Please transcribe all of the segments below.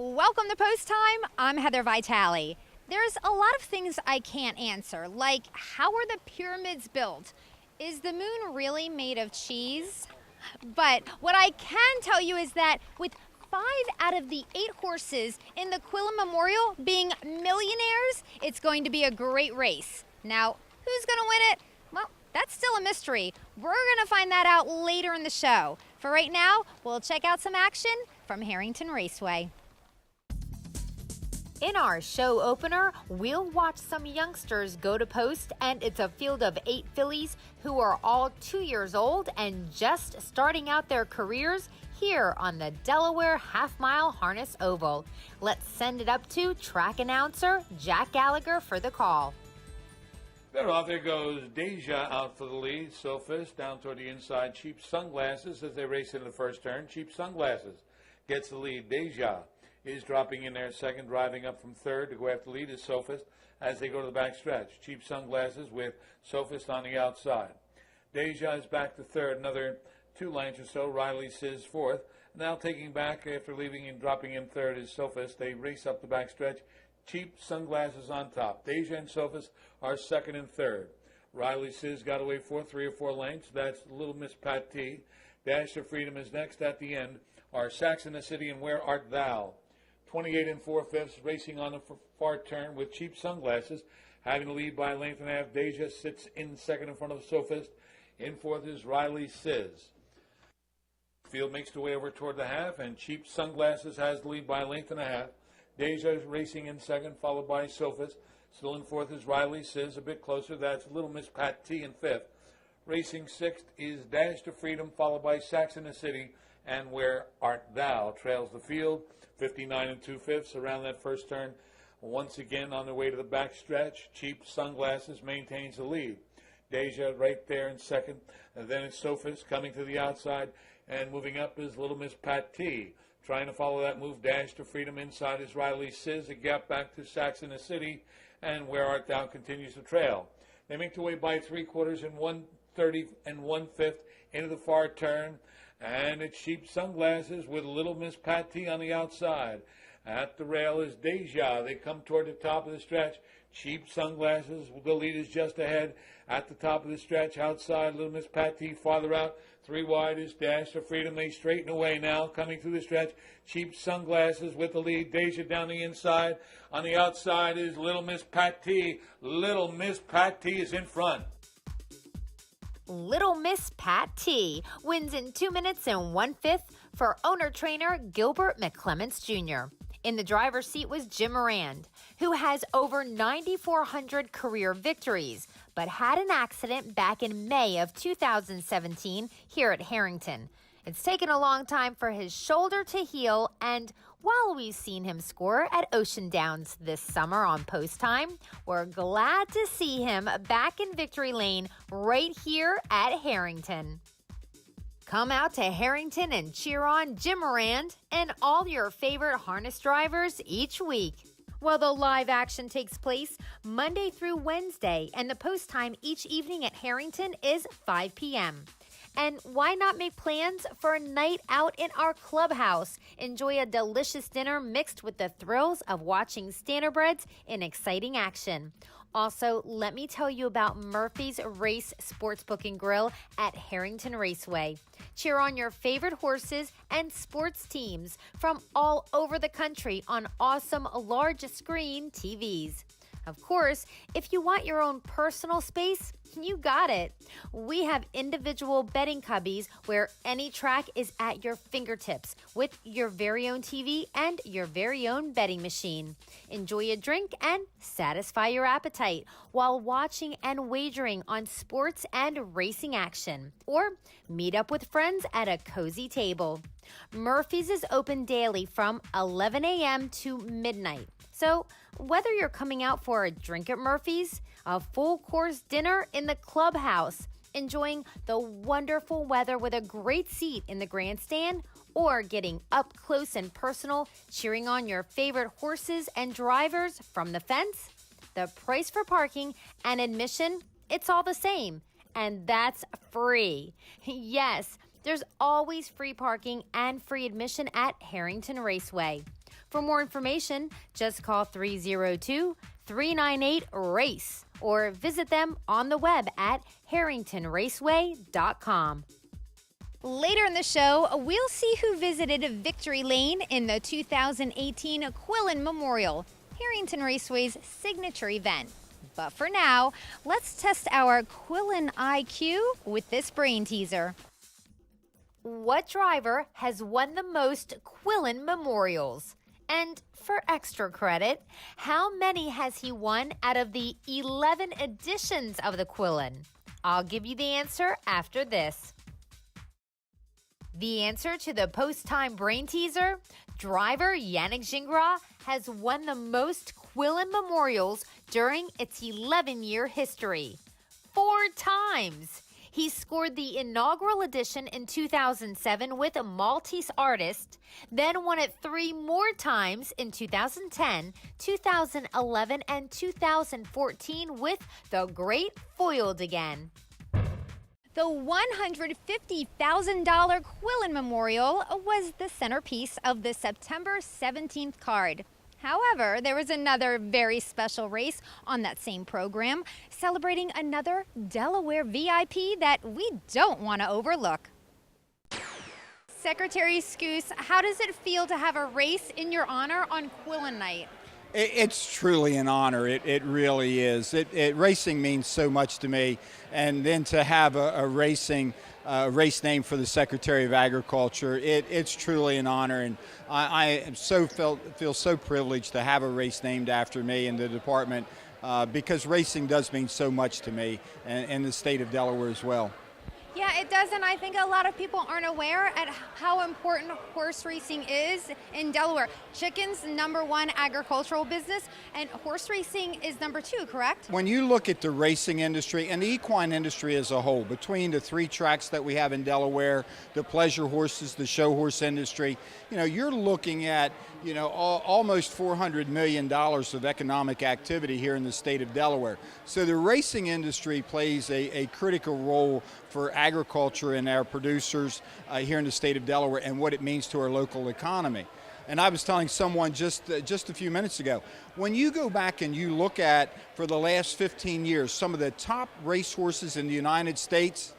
Welcome to Post Time. I'm Heather Vitale. There's a lot of things I can't answer, like how are the pyramids built? Is the moon really made of cheese? But what I can tell you is that with 5 out of the 8 horses in the Quillen Memorial being millionaires, it's going to be a great race. Now, who's going to win it? Well, that's still a mystery. We're going to find that out later in the show. For right now, we'll check out some action from Harrington Raceway. In our show opener, we'll watch some youngsters go to post, and it's a field of 8 fillies who are all 2 years old and just starting out their careers here on the Delaware half-mile harness oval. Let's send it up to track announcer Jack Gallagher for the call. There off, there goes Deja out for the lead. Sophist down toward the inside. Cheap Sunglasses as they race into the first turn. Cheap Sunglasses gets the lead. Deja is dropping in there second, driving up from third to go after the lead is Sophist as they go to the back stretch. Cheap Sunglasses with Sophist on the outside. Deja is back to third, another 2 lengths or so. Riley Sizz fourth. Now taking back after leaving and dropping in third is Sophist. They race up the back stretch. Cheap Sunglasses on top. Deja and Sophist are second and third. Riley Sizz got away 3 or 4 lengths. That's Little Miss Pat T. Dash of Freedom is next at the end. Are Saxon the City and Where Art Thou? 28 and 4/5 racing on the far turn with Cheap Sunglasses having the lead by a length and a half. Deja sits in second in front of Sophist. In fourth is Riley Sizz. Field makes the way over toward the half, and Cheap Sunglasses has the lead by a length and a half. Deja is racing in second, followed by Sophist. Still in fourth is Riley Sizz, a bit closer. That's Little Miss Pat T in fifth. Racing sixth is Dash to Freedom, followed by Saxon the City and Where Art Thou trails the field. 59 and 2/5 around that first turn. Once again on their way to the back stretch. Cheap Sunglasses maintains the lead. Deja right there in second. And then it's Sophist coming to the outside. And moving up is Little Miss Pat T. Trying to follow that move, Dash to Freedom. Inside is Riley Sizz. A gap back to Saxon the City. And Where Art Thou continues to trail. They make their way by 3/4 and 1/30 and 1/5 into the far turn. And it's Cheap Sunglasses with Little Miss Pat T on the outside. At the rail is Deja. They come toward the top of the stretch. Cheap Sunglasses, the lead is just ahead. At the top of the stretch, outside, Little Miss Pat T farther out. 3 wide is Dash to Freedom. They straighten away now, coming through the stretch. Cheap Sunglasses with the lead. Deja down the inside. On the outside is Little Miss Pat T. Little Miss Pat T is in front. Little Miss Pat T wins in 2 minutes and 1/5 for owner-trainer Gilbert McClements Jr. In the driver's seat was Jim Morand, who has over 9,400 career victories, but had an accident back in May of 2017 here at Harrington. It's taken a long time for his shoulder to heal, and while we've seen him score at Ocean Downs this summer on Post Time, we're glad to see him back in victory lane right here at Harrington. Come out to Harrington and cheer on Jim Morand and all your favorite harness drivers each week. Well, the live action takes place Monday through Wednesday, and the post time each evening at Harrington is 5 p.m. And why not make plans for a night out in our clubhouse? Enjoy a delicious dinner mixed with the thrills of watching standardbreds in exciting action. Also, let me tell you about Murphy's Race Sportsbook and Grill at Harrington Raceway. Cheer on your favorite horses and sports teams from all over the country on awesome large screen TVs. Of course, if you want your own personal space, you got it. We have individual betting cubbies where any track is at your fingertips with your very own TV and your very own betting machine. Enjoy a drink and satisfy your appetite while watching and wagering on sports and racing action. Or meet up with friends at a cozy table. Murphy's is open daily from 11 a.m. to midnight. So whether you're coming out for a drink at Murphy's, a full-course dinner in the clubhouse, enjoying the wonderful weather with a great seat in the grandstand, or getting up close and personal cheering on your favorite horses and drivers from the fence, the price for parking and admission, it's all the same. And that's free. Yes, there's always free parking and free admission at Harrington Raceway. For more information, just call 302-398-RACE or visit them on the web at harringtonraceway.com. Later in the show, we'll see who visited Victory Lane in the 2018 Quillen Memorial, Harrington Raceway's signature event. But for now, let's test our Quillen IQ with this brain teaser. What driver has won the most Quillen Memorials? And for extra credit, how many has he won out of the 11 editions of the Quillen? I'll give you the answer after this. The answer to the post-time brain teaser, driver Yannick Gingras has won the most Quillen Memorials during its 11-year history. 4 times! He scored the inaugural edition in 2007 with a Maltese Artist, then won it 3 more times in 2010, 2011, and 2014 with the Great Foiled Again. The $150,000 Quillen Memorial was the centerpiece of the September 17th card. However, there was another very special race on that same program, celebrating another Delaware VIP that we don't want to overlook. Secretary Scuse, how does it feel to have a race in your honor on Quillen night? It's truly an honor. It really is. Racing means so much to me, and then to have a race name for the Secretary of Agriculture, it's truly an honor, and I feel so privileged to have a race named after me in the department because racing does mean so much to me and the state of Delaware as well. Yeah, it does, and I think a lot of people aren't aware at how important horse racing is in Delaware. Chicken's #1 agricultural business, and horse racing is #2, correct? When you look at the racing industry and the equine industry as a whole, between the 3 tracks that we have in Delaware, the pleasure horses, the show horse industry, you're looking at, almost $400 million of economic activity here in the state of Delaware. So the racing industry plays a critical role for agriculture and our producers here in the state of Delaware and what it means to our local economy. And I was telling someone just a few minutes ago, when you go back and you look at, for the last 15 years, some of the top racehorses in the United States,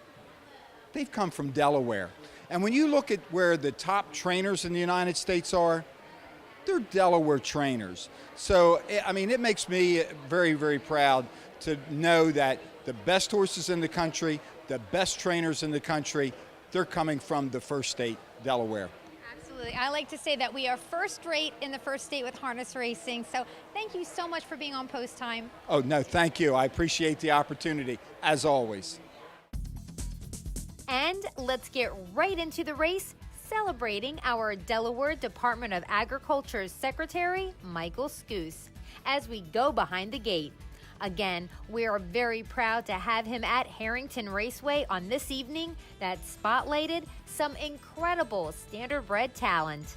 they've come from Delaware. And when you look at where the top trainers in the United States are, they're Delaware trainers. So, it makes me very, very proud to know that the best horses in the country, the best trainers in the country, they're coming from the first state, Delaware. Absolutely. I like to say that we are first rate in the first state with harness racing. So thank you so much for being on Post Time. Oh, no, thank you. I appreciate the opportunity, as always. And let's get right into the race, celebrating our Delaware Department of Agriculture's Secretary, Michael Scuse, as we go behind the gate. Again, we are very proud to have him at Harrington Raceway on this evening that spotlighted some incredible standardbred talent.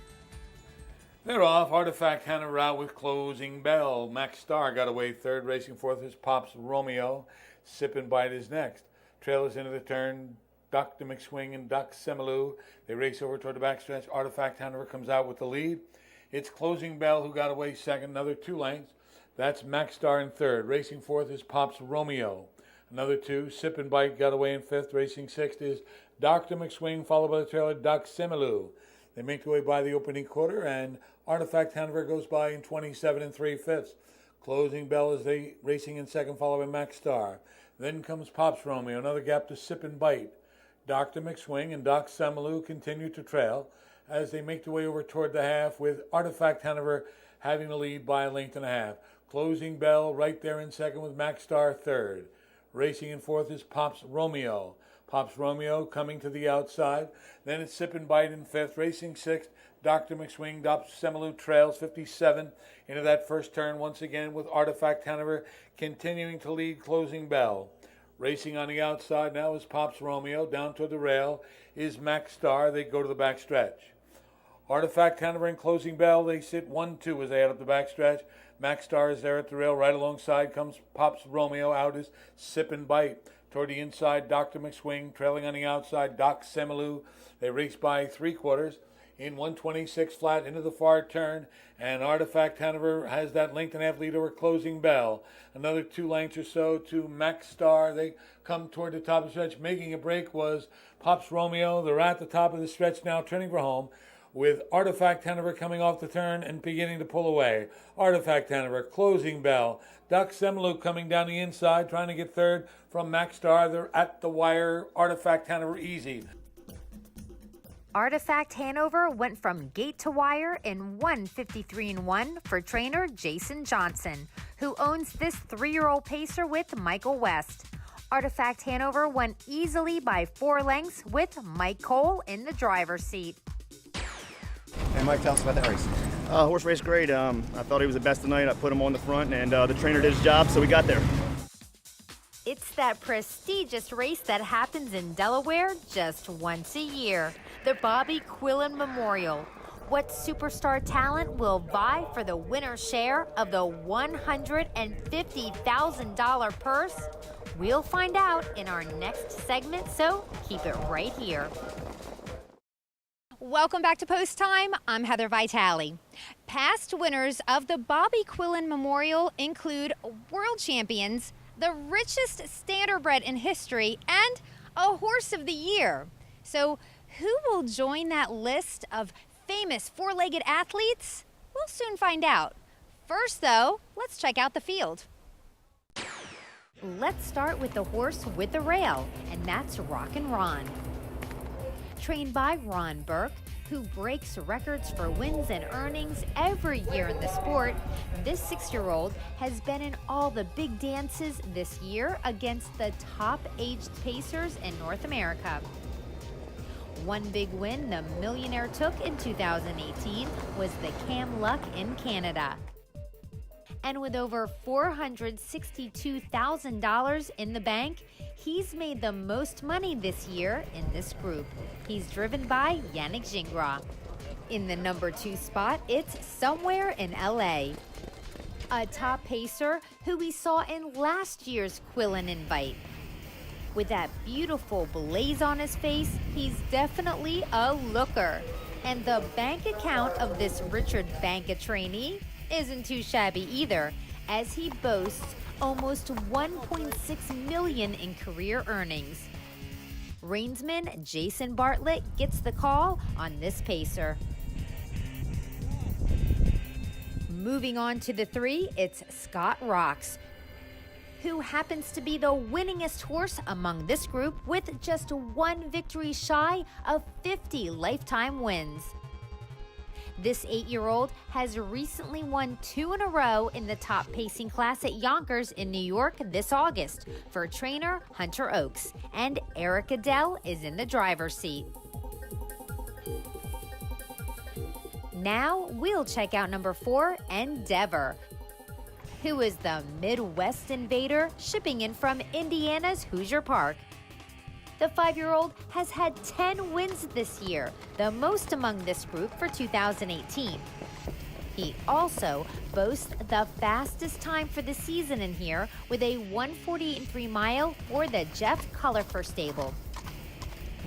They're off. Artifact Hanover out with Closing Bell. Max Star got away third. Racing fourth is Pops Romeo. Sip and Bite is next. Trailers into the turn. Dr. McSwing and Duck Semilou. They race over toward the backstretch. Artifact Hanover comes out with the lead. It's Closing Bell who got away second. Another 2 lengths. That's Max Star in third. Racing fourth is Pops Romeo. Another 2. Sip and Bite got away in fifth. Racing sixth is Dr. McSwing, followed by the trailer Duck Semilou. They make their way by the opening quarter, and Artifact Hanover goes by in 27 3/5. Closing Bell is racing in second, followed by Max Star. Then comes Pops Romeo. Another gap to Sip and Bite. Dr. McSwing and Doc Semilou continue to trail as they make their way over toward the half, with Artifact Hanover having the lead by 1.5 lengths. Closing Bell right there in second with Max Star third. Racing in fourth is Pops Romeo. Pops Romeo coming to the outside. Then it's Sip and Bite in fifth. Racing sixth, Dr. McSwing. Doc Semilou trails 57 into that first turn once again with Artifact Hanover continuing to lead Closing Bell. Racing on the outside now is Pops Romeo. Down toward the rail is Max Star. They go to the back stretch. Artifact Hanover and Closing Bell, they sit 1-2 as they head up the back stretch. Max Star is there at the rail. Right alongside comes Pops Romeo. Out is Sip and Bite. Toward the inside, Dr. McSwing. Trailing on the outside, Doc Semilou. They race by 3/4. in 126 flat into the far turn, and Artifact Hanover has that length and a half lead over Closing Bell. Another 2 lengths or so to Max Star. They come toward the top of the stretch. Making a break was Pops Romeo. They're at the top of the stretch now, turning for home, with Artifact Hanover coming off the turn and beginning to pull away. Artifact Hanover, Closing Bell. Duck Semelu coming down the inside, trying to get third from Max Star. They're at the wire. Artifact Hanover easy. Artifact Hanover went from gate to wire in 1:53.1 for trainer Jason Johnson, who owns this 3-year-old pacer with Michael West. Artifact Hanover won easily by 4 lengths with Mike Cole in the driver's seat. And Mike, tell us about that race. Horse raced great. I thought he was the best tonight. I put him on the front, and the trainer did his job, so we got there. It's that prestigious race that happens in Delaware just once a year, the Bobby Quillen Memorial. What superstar talent will vie for the winner's share of the $150,000 purse? We'll find out in our next segment, so keep it right here. Welcome back to Post Time. I'm Heather Vitale. Past winners of the Bobby Quillen Memorial include world champions, the richest standardbred in history, and a horse of the year. So who will join that list of famous 4-legged athletes? We'll soon find out. First, though, let's check out the field. Let's start with the horse with the rail, and that's Rockin' Ron. Trained by Ron Burke, who breaks records for wins and earnings every year in the sport, this 6-year-old has been in all the big dances this year against the top-aged pacers in North America. One big win the millionaire took in 2018 was the Cam Luck in Canada. And with over $462,000 in the bank, he's made the most money this year in this group. He's driven by Yannick Gingras. In the number 2 spot, it's Somewhere in LA, a top pacer who we saw in last year's Quillen Invite. With that beautiful blaze on his face, he's definitely a looker. And the bank account of this Richard Banka trainee isn't too shabby either, as he boasts almost $1.6 million in career earnings. Reinsman Jason Bartlett gets the call on this pacer. Moving on to the 3, it's Scott Rocks, who happens to be the winningest horse among this group with just 1 victory shy of 50 lifetime wins. This 8-year-old has recently won 2 in a row in the top pacing class at Yonkers in New York this August for trainer Hunter Oakes, and Eric Adele is in the driver's seat. Now we'll check out number 4, Endeavor, who is the Midwest invader shipping in from Indiana's Hoosier Park. The 5-year-old has had 10 wins this year, the most among this group for 2018. He also boasts the fastest time for the season in here with a 1:48.3 mile for the Jeff Cullifer stable.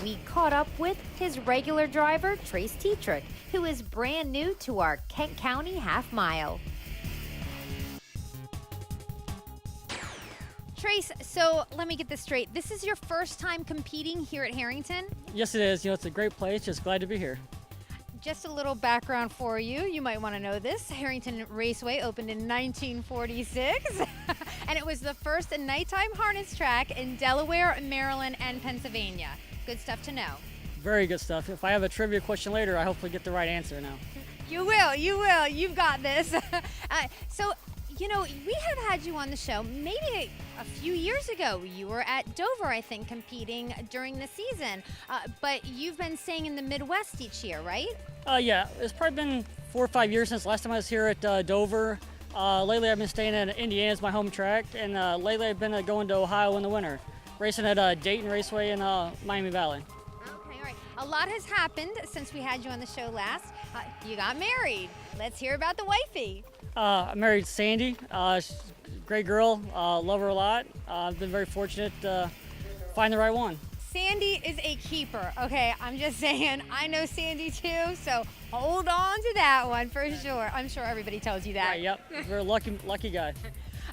We caught up with his regular driver, Trace Tetrick, who is brand new to our Kent County half mile. Trace, so let me get this straight. This is your first time competing here at Harrington? Yes, it is. It's a great place. Just glad to be here. Just a little background for you. You might want to know this. Harrington Raceway opened in 1946, and it was the first nighttime harness track in Delaware, Maryland, and Pennsylvania. Good stuff to know. Very good stuff. If I have a trivia question later, I hopefully get the right answer now. You will. You've got this. So, we have had you on the show maybe a few years ago. You were at Dover, I think, competing during the season. But you've been staying in the Midwest each year, right? Yeah, it's probably been 4 or 5 years since last time I was here at Dover. Lately, I've been staying in Indiana as my home track, and lately I've been going to Ohio in the winter, racing at Dayton Raceway in Miami Valley. Okay, all right. A lot has happened since we had you on the show last. You got married. Let's hear about the wifey. I married Sandy. She's a great girl. Love her a lot. I've been very fortunate to find the right one. Sandy is a keeper, okay? I'm just saying, I know Sandy too, so hold on to that one for sure. I'm sure everybody tells you that. Right, yep. We're a lucky guy.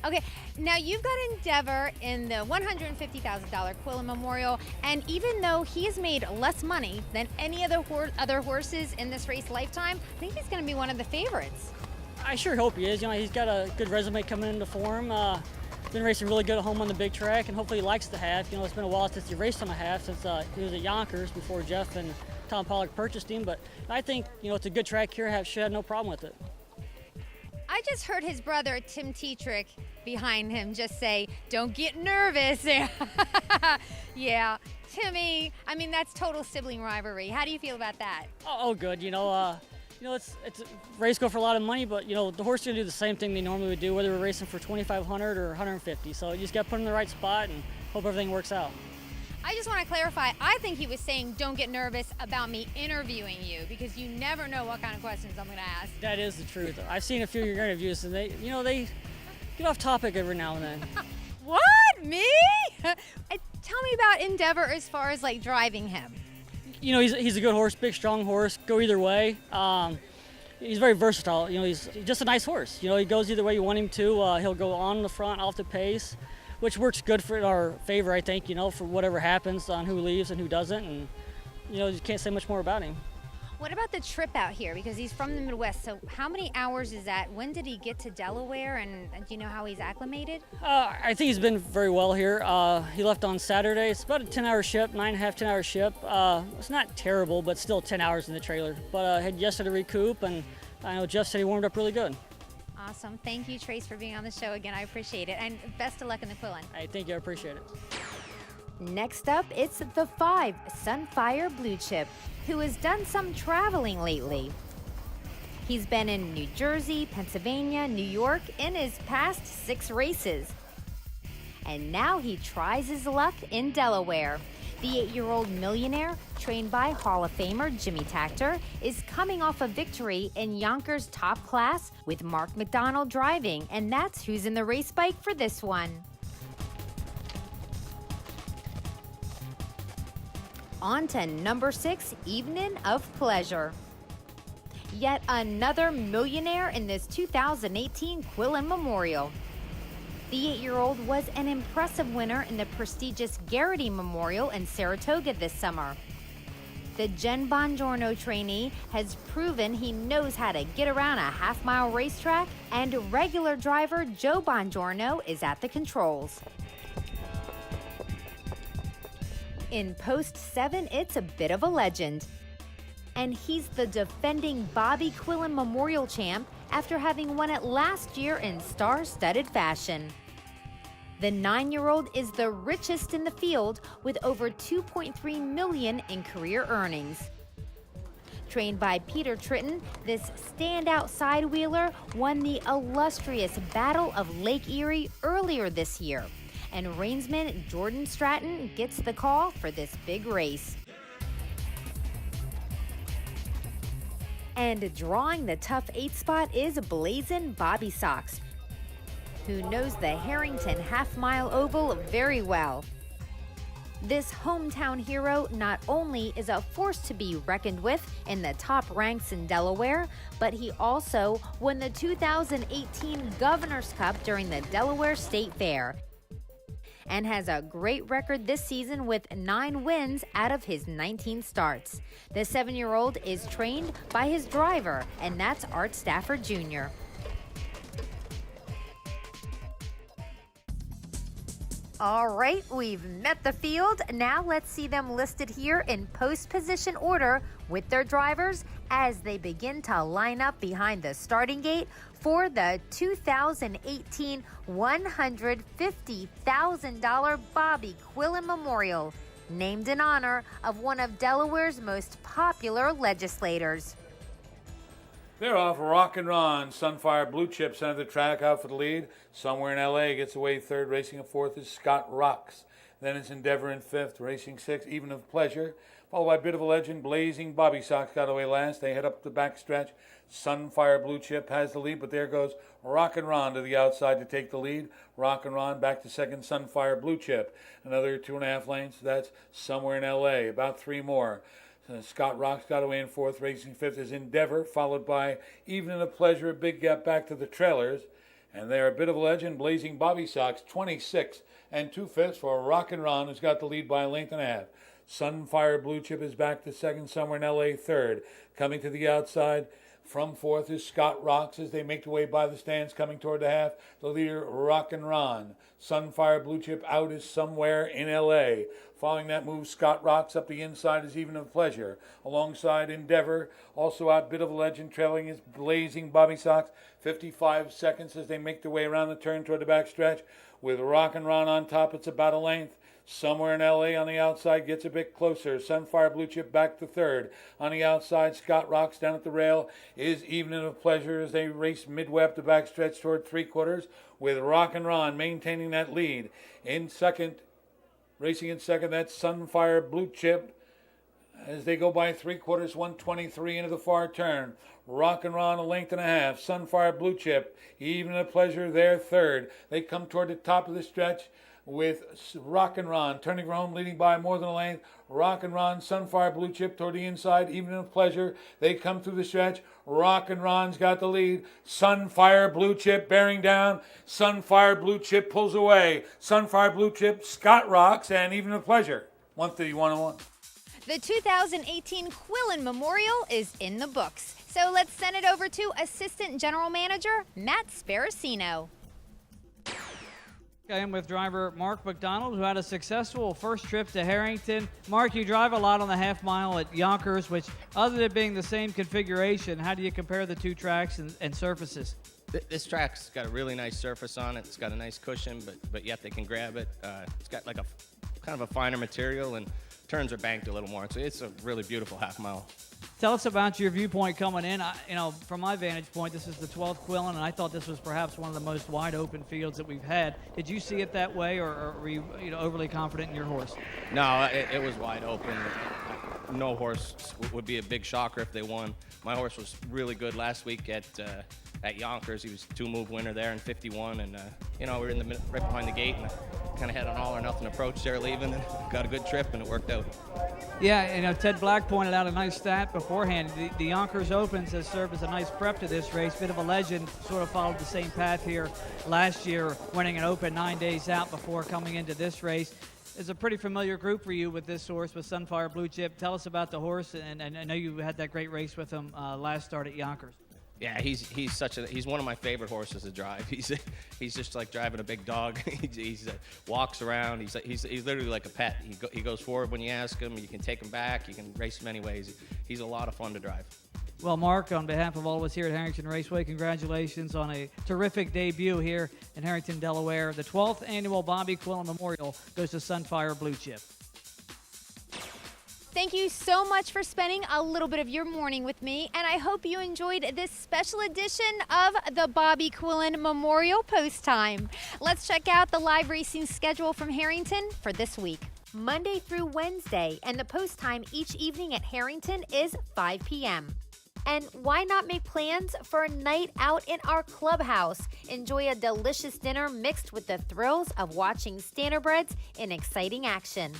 Okay, now you've got Endeavor in the $150,000 Quillen Memorial, and even though he's made less money than any other horses in this race lifetime, I think he's going to be one of the favorites. I sure hope he is. You know, he's got a good resume coming into form. Been racing really good at home on the big track, and hopefully he likes the half. You know, it's been a while since he raced on a half, since he was at Yonkers before Jeff and Tom Pollock purchased him. But I think, you know, it's a good track here. Should have no problem with it. I just heard his brother, Tim Tetrick, behind him just say, "Don't get nervous." Yeah, Timmy, I mean, that's total sibling rivalry. How do you feel about that? Oh, good. You know, it's a race go for a lot of money, but, you know, the horse is going to do the same thing they normally would do, whether we're racing for $2,500 or $150. So you just got to put him in the right spot and hope everything works out. I just want to clarify, I think he was saying don't get nervous about me interviewing you, because you never know what kind of questions I'm going to ask. That is the truth. I've seen a few of your interviews, and they get off topic every now and then. What? Me? Tell me about Endeavor as far as like driving him. You know, he's a good horse, big, strong horse, go either way. He's very versatile. You know, he's just a nice horse. You know, he goes either way you want him to. He'll go on the front, off the pace, which works good for our favor, I think, you know, for whatever happens on who leaves and who doesn't. And, you know, you can't say much more about him. What about the trip out here? Because he's from the Midwest, so how many hours is that? When did he get to Delaware, and do you know how he's acclimated? I think he's been very well here. He left on Saturday. It's about a 10-hour ship, 9.5, 10-hour ship. It's not terrible, but still 10 hours in the trailer. But had yesterday to recoup, and I know Jeff said he warmed up really good. Awesome. Thank you, Trace, for being on the show again. I appreciate it, and best of luck in the Quillen. Hey, thank you. I appreciate it. Next up, it's the 5, Sunfire Bluechip, who has done some traveling lately. He's been in New Jersey, Pennsylvania, New York in his past 6 races. And now he tries his luck in Delaware. The 8-year-old millionaire, trained by Hall of Famer Jimmy Takter, is coming off a victory in Yonkers Top Class with Mark McDonald driving, and that's who's in the race bike for this one. On to number 6, Evening of Pleasure. Yet another millionaire in this 2018 Quillen Memorial. The 8-year-old was an impressive winner in the prestigious Garrity Memorial in Saratoga this summer. The Jen Bongiorno trainee has proven he knows how to get around a half-mile racetrack, and regular driver Joe Bongiorno is at the controls. In Post 7, it's a bit of a legend. And he's the defending Bobby Quillen Memorial champ after having won it last year in star-studded fashion. The 9-year-old is the richest in the field with over $2.3 million in career earnings. Trained by Peter Tritton, this standout side-wheeler won the illustrious Battle of Lake Erie earlier this year. And reinsman Jordan Stratton gets the call for this big race. And drawing the tough 8 spot is Blazin' Bobby Sox, who knows the Harrington half-mile oval very well. This hometown hero not only is a force to be reckoned with in the top ranks in Delaware, but he also won the 2018 Governor's Cup during the Delaware State Fair, and has a great record this season with 9 wins out of his 19 starts. The 7-year-old is trained by his driver, and that's Art Stafford Jr. All right, we've met the field. Now let's see them listed here in post position order with their drivers as they begin to line up behind the starting gate for the 2018 $150,000 Bobby Quillen Memorial, named in honor of one of Delaware's most popular legislators. They're off Rock and Ron. Sunfire Bluechip center the track out for the lead. Somewhere in L.A. gets away 3rd. Racing in 4th is Scott Rocks. Then it's Endeavor in 5th. Racing 6th, Even of Pleasure. followed by Bit of a Legend. Blazing Bobby Sox got away last. They head up the back stretch. Sunfire Bluechip has the lead, but there goes Rockin' Ron to the outside to take the lead. Rockin' Ron back to second, Sunfire Bluechip. Another 2.5 lanes. That's Somewhere in L.A. About 3 more. Scott Rocks got away in fourth. Racing fifth is Endeavor, followed by Evening of Pleasure. A big gap back to the trailers. And they're a Bit of a Legend. Blazing Bobby Sox, 26 and 2/5 for Rockin' Ron, who's got the lead by a length and a half. Sunfire Bluechip is back to second, Somewhere in L.A. third. Coming to the outside from fourth is Scott Rocks as they make their way by the stands, coming toward the half. The leader, Rockin' Ron. Sunfire Bluechip out is Somewhere in L.A. Following that move, Scott Rocks up the inside is Even of Pleasure. Alongside Endeavor, also out Bit of a Legend, trailing is Blazing Bobby Sox. 55 seconds as they make their way around the turn toward the back stretch. With Rockin' Ron on top, it's about a length. Somewhere in L.A. on the outside gets a bit closer. Sunfire Bluechip back to third. On the outside, Scott Rocks down at the rail is Evening of Pleasure as they race midway up the backstretch toward 3/4, with Rockin' Ron maintaining that lead. In second, racing in second, that's Sunfire Bluechip as they go by 3/4, 123 into the far turn. Rockin' Ron a length and a half. Sunfire Bluechip, Evening of Pleasure, they're third. They come toward the top of the stretch with Rockin' Ron turning for home, leading by more than a length. Rockin' Ron, Sunfire Bluechip toward the inside, Evening of Pleasure. They come through the stretch. Rockin' Ron's got the lead. Sunfire Bluechip bearing down. Sunfire Bluechip pulls away. Sunfire Bluechip, Scott Rocks, and Evening of Pleasure. 151-1. The 2018 Quillen Memorial is in the books. So let's send it over to Assistant General Manager Matt Sparacino. I am with driver Mark McDonald, who had a successful first trip to Harrington. Mark, you drive a lot on the half mile at Yonkers, which, other than being the same configuration, how do you compare the two tracks and surfaces? This track's got a really nice surface on it. It's got a nice cushion, but yet they can grab it. It's got like a kind of a finer material, and turns are banked a little more. So it's a really beautiful half mile. Tell us about your viewpoint coming in. From my vantage point, this is the 12th Quillen, and I thought this was perhaps one of the most wide-open fields that we've had. Did you see it that way, or were you overly confident in your horse? No, it was wide open. No horse would be a big shocker if they won. My horse was really good last week at Yonkers. He was 2-move winner there in 51, and we were in the right behind the gate, and kind of had an all-or-nothing approach there leaving, and got a good trip, and it worked out. Yeah, Ted Black pointed out a nice stat beforehand. The Yonkers Opens has served as a nice prep to this race. Bit of a Legend sort of followed the same path here last year, winning an Open 9 days out before coming into this race. It's a pretty familiar group for you with this horse, with Sunfire Bluechip. Tell us about the horse, and I know you had that great race with him last start at Yonkers. Yeah, he's one of my favorite horses to drive. He's just like driving a big dog. he walks around. He's literally like a pet. He goes forward when you ask him. You can take him back. You can race him anyways. He's a lot of fun to drive. Well, Mark, on behalf of all of us here at Harrington Raceway, congratulations on a terrific debut here in Harrington, Delaware. The 12th annual Bobby Quillen Memorial goes to Sunfire Bluechip. Thank you so much for spending a little bit of your morning with me, and I hope you enjoyed this special edition of the Bobby Quillen Memorial Post Time. Let's check out the live racing schedule from Harrington for this week. Monday through Wednesday, and the post time each evening at Harrington is 5 p.m. And why not make plans for a night out in our clubhouse? Enjoy a delicious dinner mixed with the thrills of watching standardbreds in exciting action.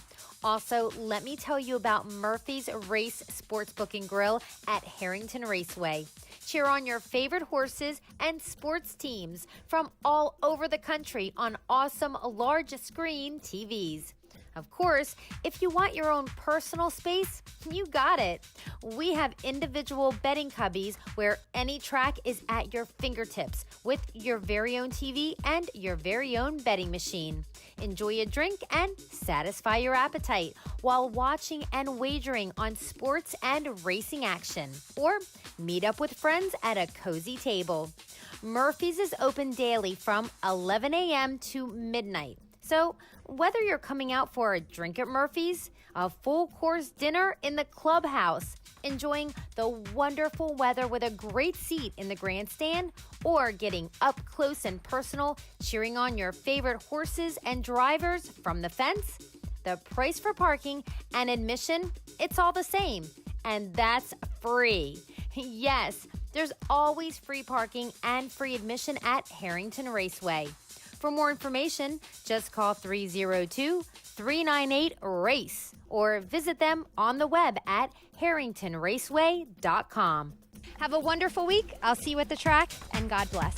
Also, let me tell you about Murphy's Race Sportsbook and Grill at Harrington Raceway. Cheer on your favorite horses and sports teams from all over the country on awesome large screen TVs. Of course, if you want your own personal space, you got it. We have individual betting cubbies where any track is at your fingertips with your very own TV and your very own betting machine. Enjoy a drink and satisfy your appetite while watching and wagering on sports and racing action. Or meet up with friends at a cozy table. Murphy's is open daily from 11 a.m. to midnight. So whether you're coming out for a drink at Murphy's, a full course dinner in the clubhouse, enjoying the wonderful weather with a great seat in the grandstand, or getting up close and personal cheering on your favorite horses and drivers from the fence, the price for parking and admission, it's all the same. And that's free. Yes, there's always free parking and free admission at Harrington Raceway. For more information, just call 302-398-RACE or visit them on the web at harringtonraceway.com. Have a wonderful week. I'll see you at the track, and God bless.